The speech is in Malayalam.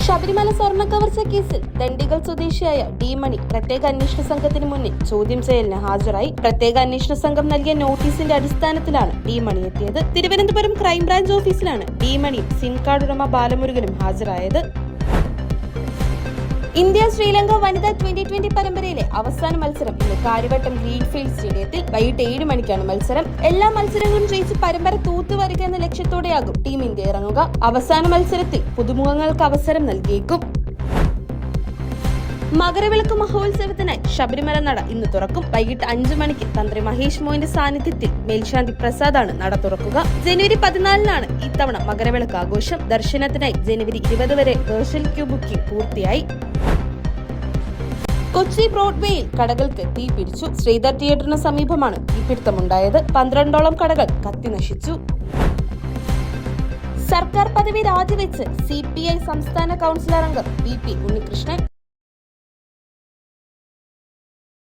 ശബരിമല സ്വർണ്ണ കവർച്ച കേസിൽ ദണ്ഡിഗൽ സ്വദേശിയായ ഡി മണി പ്രത്യേക അന്വേഷണ സംഘത്തിന് മുന്നിൽ ചോദ്യം ചെയ്യലിന് ഹാജരായി. പ്രത്യേക അന്വേഷണ സംഘം നൽകിയ നോട്ടീസിന്റെ അടിസ്ഥാനത്തിലാണ് ഡി മണി എത്തിയത്. തിരുവനന്തപുരം ക്രൈംബ്രാഞ്ച് ഓഫീസിലാണ് ഡി മണിയും സിം കാർഡ് ഉടമ ബാലമുരുകനും ഹാജരായത്. ഇന്ത്യ ശ്രീലങ്ക വനിതാ 2020 പരമ്പരയിലെ അവസാന മത്സരം ഇന്ന് കാര്യവട്ടം ഗ്രീൻഫീൽഡ് സ്റ്റേഡിയത്തിൽ വൈകിട്ട് 7 മണിക്കാണ് മത്സരം. എല്ലാ മത്സരങ്ങളും ജയിച്ച് പരമ്പര തൂത്തുവരിക എന്ന ലക്ഷ്യത്തോടെയാകും ടീം ഇന്ത്യ ഇറങ്ങുക. അവസാന മത്സരത്തിൽ പുതുമുഖങ്ങൾക്ക് അവസരം നൽകിയേക്കും. മകരവിളക്ക് മഹോത്സവത്തിനായി ശബരിമല നട ഇന്ന് തുറക്കും. വൈകിട്ട് 5 മണിക്ക് തന്ത്രി മഹേഷ് മോഹന്റെ സാന്നിധ്യത്തിൽ മേൽശാന്തി പ്രസാദാണ് നട തുറക്കുക. ജനുവരി 14 ഇത്തവണ മകരവിളക്ക് ആഘോഷം. ദർശനത്തിനായി ജനുവരി 20 വരെ വെർച്വൽ ക്യൂ ബുക്കിംഗ് പൂർത്തിയായി. കൊച്ചി ബ്രോഡ്വേയിൽ കടകൾക്ക് തീ പിടിച്ചു. ശ്രീധർ തിയേറ്ററിന് സമീപമാണ് തീപിടുത്തമുണ്ടായത്. 12ഓളം കടകൾ കത്തി നശിച്ചു. സർക്കാർ പദവി രാജിവെച്ച് CPI സംസ്ഥാന കൗൺസിലർ അംഗം VP ഉണ്ണികൃഷ്ണൻ.